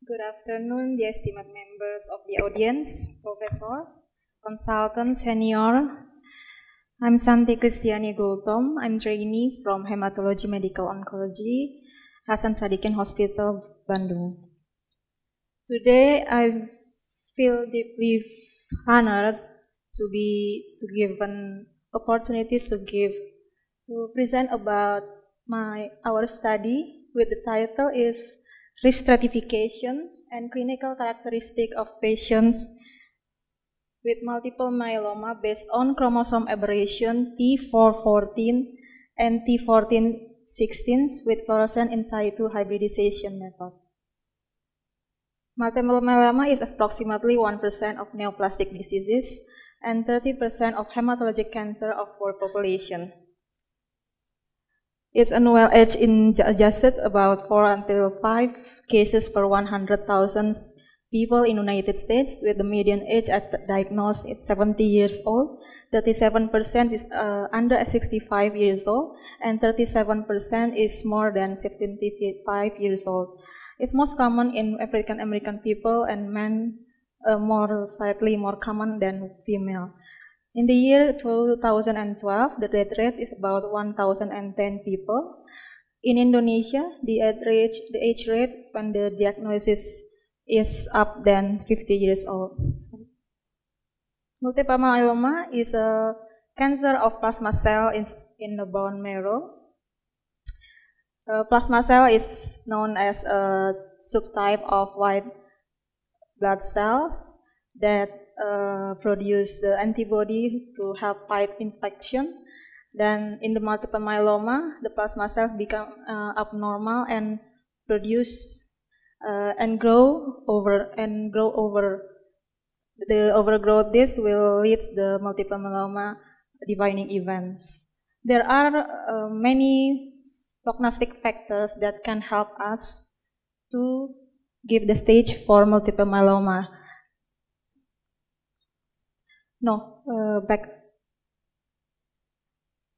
Good afternoon, dear esteemed members of the audience, Professor, Consultant, Senior. I'm Santi Kristiani Gultom. I'm trainee from Hematology Medical Oncology, Hasan Sadikin Hospital, Bandung. Today, I feel deeply honored to be given opportunity to present about our study with the title is Risk Stratification and Clinical Characteristic of Patients with Multiple Myeloma based on chromosome aberration T414 and T1416 with fluorescent in situ hybridization method. Multiple myeloma is approximately 1% of neoplastic diseases and 30% of hematologic cancer of world population. Its annual age adjusted about 4 until 5 cases per 100,000 people in the United States, with the median age at diagnosed at 70 years old. 37% is under 65 years old, and 37% is more than 75 years old. It's most common in African American people, and men slightly more common than female. In the year 2012, the death rate is about 1,010 people. In Indonesia, the age rate when the diagnosis is up than 50 years old. Multiple myeloma is a cancer of plasma cell in the bone marrow. Plasma cell is known as a subtype of white blood cells that produce the antibody to help fight infection. Then in the multiple myeloma, the plasma cells become abnormal and produce and grow over. The overgrowth this will lead the multiple myeloma defining events. There are many prognostic factors that can help us to give the stage for multiple myeloma.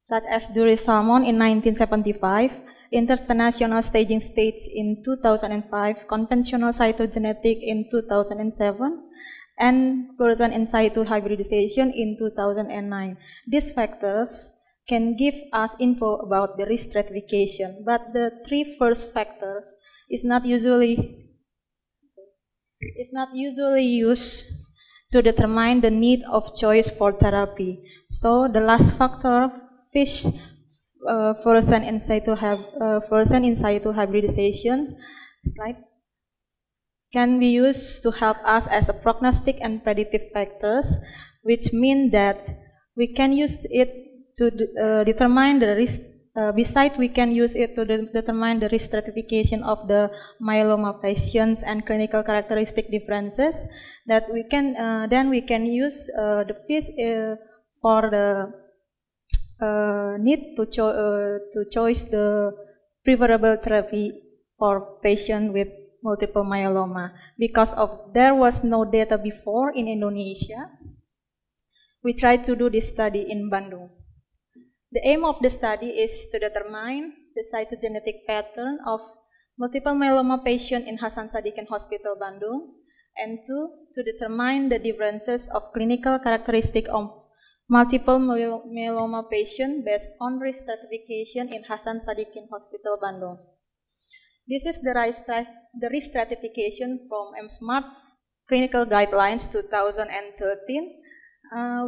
Such as Doris Salmon in 1975, international staging states in 2005, conventional cytogenetic in 2007, and fluorescent in situ hybridization in 2009. These factors can give us info about the risk stratification, but the three first factors is not usually used to determine the need of choice for therapy. So the last factor, FISH, fluorescent in situ hybridization, can be used to help us as a prognostic and predictive factors, which mean that we can use it to determine the risk. Besides, we can use it to determine the risk stratification of the myeloma patients and clinical characteristic differences. That we can then we can use the FISH for the need to choose the preferable therapy for patient with multiple myeloma. Because there was no data before in Indonesia, we tried to do this study in Bandung. The aim of the study is to determine the cytogenetic pattern of multiple myeloma patient in Hasan Sadikin Hospital, Bandung, and to determine the differences of clinical characteristic of multiple myeloma patient based on risk stratification in Hasan Sadikin Hospital, Bandung. This is the risk stratification from MSMART Clinical Guidelines 2013.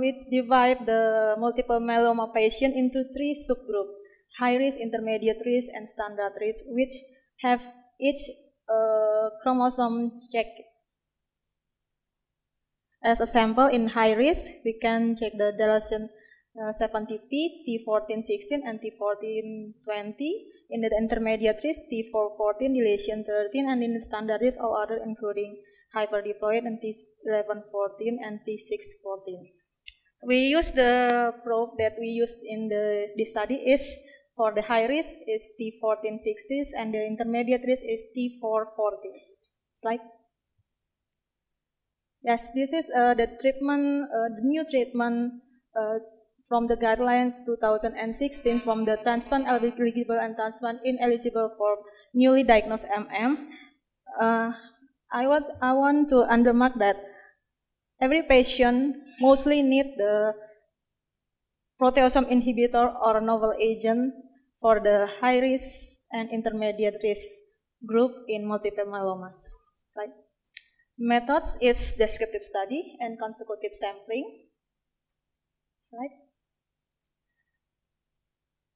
Which divide the multiple myeloma patient into three subgroups: high risk, intermediate risk, and standard risk, which have each chromosome checked. As a sample, in high risk, we can check the deletion 70P, T1416, and T1420. In the intermediate risk, T414, deletion 13, and in the standard risk, all other including hyperdiploid and T1114 and T614. We use the probe that we used in this study is for the high risk is T1460 and the intermediate risk is T440. Slide. Yes, this is the treatment, the new treatment from the guidelines 2016 from the transplant eligible and transplant ineligible for newly diagnosed MM. I want to undermark that every patient mostly need the proteasome inhibitor or novel agent for the high risk and intermediate risk group in multiple myeloma. Slide. Methods is descriptive study and consecutive sampling. Slide.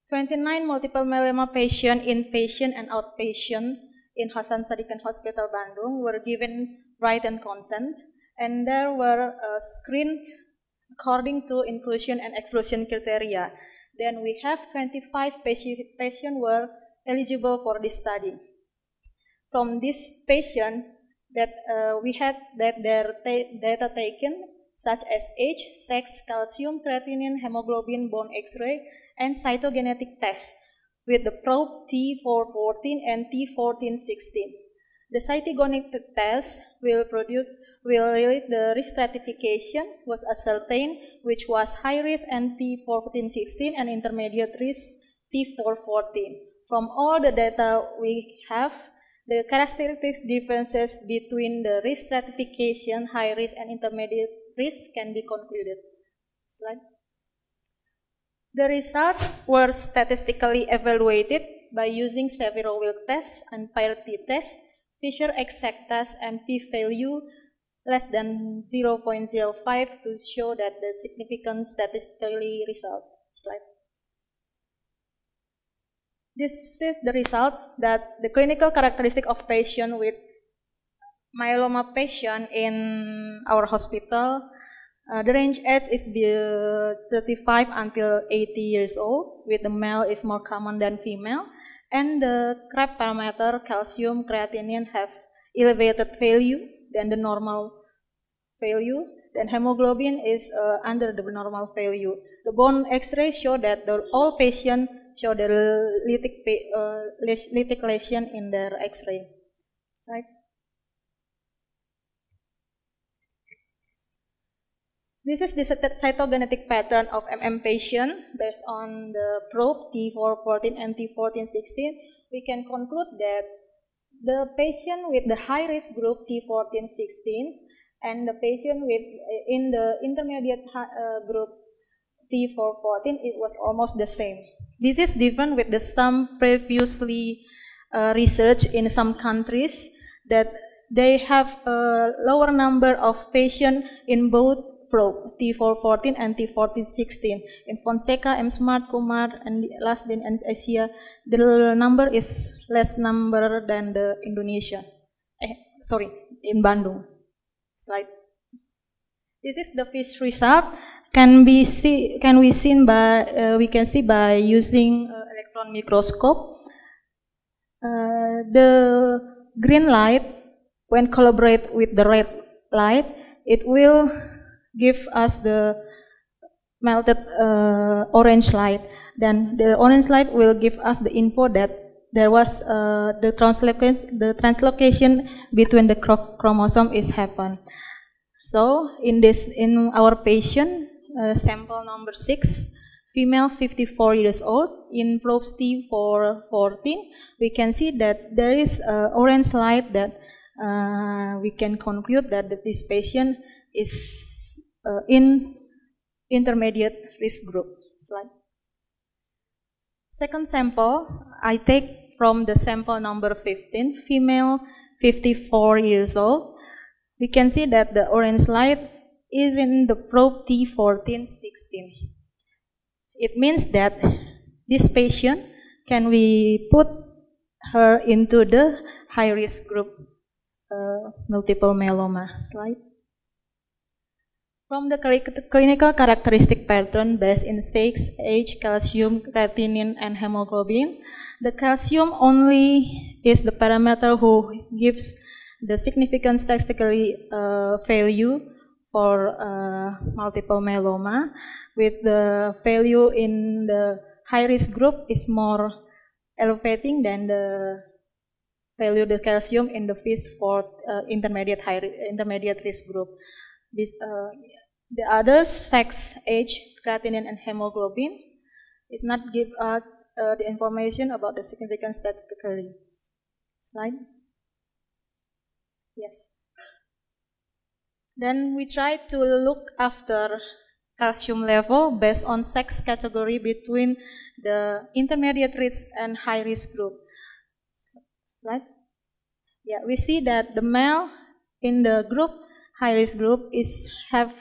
29 multiple myeloma patient, inpatient and outpatient in Hasan Sadikin Hospital Bandung were given written consent, and there were screened according to inclusion and exclusion criteria. Then we have 25 patients were eligible for this study. From this patient that we had that their data taken, such as age, sex, calcium, creatinine, hemoglobin, bone X-ray, and cytogenetic tests with the probe T414 and T1416. The cytogenetic test will release the risk stratification was ascertained, which was high risk and T1416 and intermediate risk T414. From all the data we have, the characteristics differences between the risk stratification, high risk and intermediate risk can be concluded. Slide. The results were statistically evaluated by using Severo-Wilk test and Pear-T test, Fisher exact test, and p-value less than 0.05 to show that the significant statistically result. Slide. This is the result that the clinical characteristic of patient with myeloma patient in our hospital. The range age is 35 until 80 years old, with the male is more common than female, and the CREB parameter, calcium, creatinine have elevated value than the normal value, then hemoglobin is under the normal value. The bone X-ray show that all patients show the lytic lesion in their X-ray. Right. This is the cytogenetic pattern of MM patient based on the probe T414 and T1416. We can conclude that the patient with the high risk group T1416 and the patient with in the intermediate group T414, it was almost the same. This is different with the some previously research in some countries that they have a lower number of patients in both probe T414 and T1416. In Fonseca, M. Smart, Kumar, and Lasdin and Asia, the number is less number than the Indonesia. In Bandung. Slide. This is the fish result. We can see by using electron microscope. The green light, when collaborate with the red light, it will give us the melted orange light. Then the orange light will give us the info that there was the translocation between the chromosome is happened. So in our patient, sample number 6, female 54 years old, in probe T414, we can see that there is orange light that we can conclude that this patient is in intermediate risk group. Slide. Second sample, I take from the sample number 15, female 54 years old. We can see that the orange light is in the probe T1416. It means that this patient, can we put her into the high risk group multiple myeloma. Slide. From the clinical characteristic pattern based in sex, age, calcium, creatinine, and hemoglobin, the calcium only is the parameter who gives the significant statistically value for multiple myeloma, with the value in the high risk group is more elevating than the value of the calcium in the fish for intermediate risk group. This, the others, sex, age, creatinine, and hemoglobin, is not give us the information about the significance statistically. Slide. Yes. Then we try to look after calcium level based on sex category between the intermediate risk and high risk group. Right? Yeah, we see that the male in the group, high risk group, have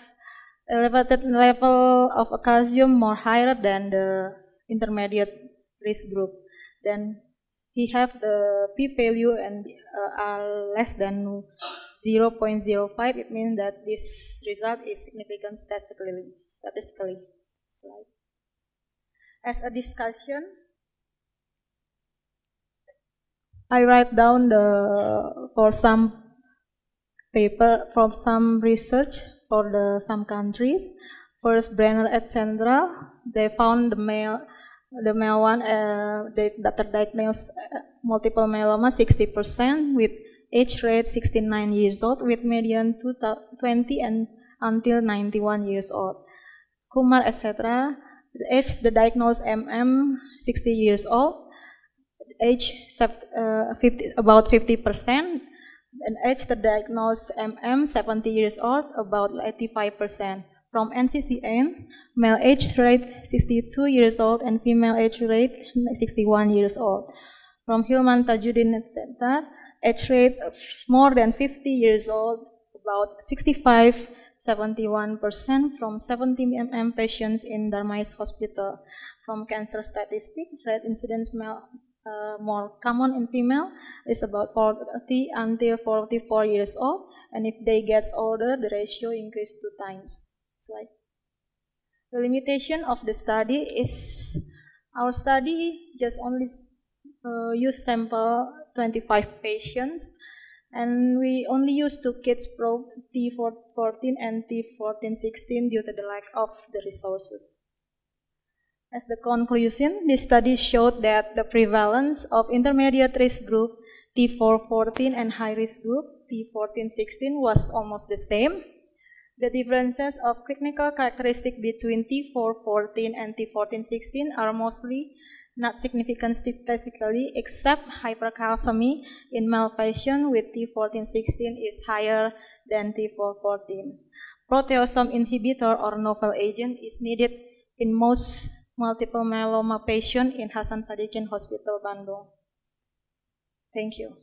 elevated level of calcium more higher than the intermediate risk group. Then he have the p-value and are less than 0.05. It means that this result is significant statistically. Slide. As a discussion, I write down for some paper from some research for some countries. First, Brenner etc. They found the male one that diagnosed multiple myeloma 60% with age rate 69 years old with median 20 and until 91 years old. Kumar etc. The diagnosed MM 60 years old, age about 50%. And age the diagnosed MM 70 years old, about 85%. From NCCN, male age rate 62 years old and female age rate 61 years old. From Hilman Tajuddin Center, age rate more than 50 years old, about 65-71% from 70 mm patients in Darmais Hospital. From cancer statistics, rate incidence more common in female is about 40 until 44 years old, and if they get older, the ratio increases 2 times. Slide. The limitation of the study is our study just only use sample 25 patients, and we only use 2 kids probe T14 and T1416 due to the lack of the resources. As the conclusion, this study showed that the prevalence of intermediate risk group T414 and high risk group T1416 was almost the same. The differences of clinical characteristics between T414 and T1416 are mostly not significant statistically, except hypercalcemia in male patients with T1416 is higher than T414. Proteasome inhibitor or novel agent is needed in most multiple myeloma patients in Hasan Sadikin Hospital, Bandung. Thank you.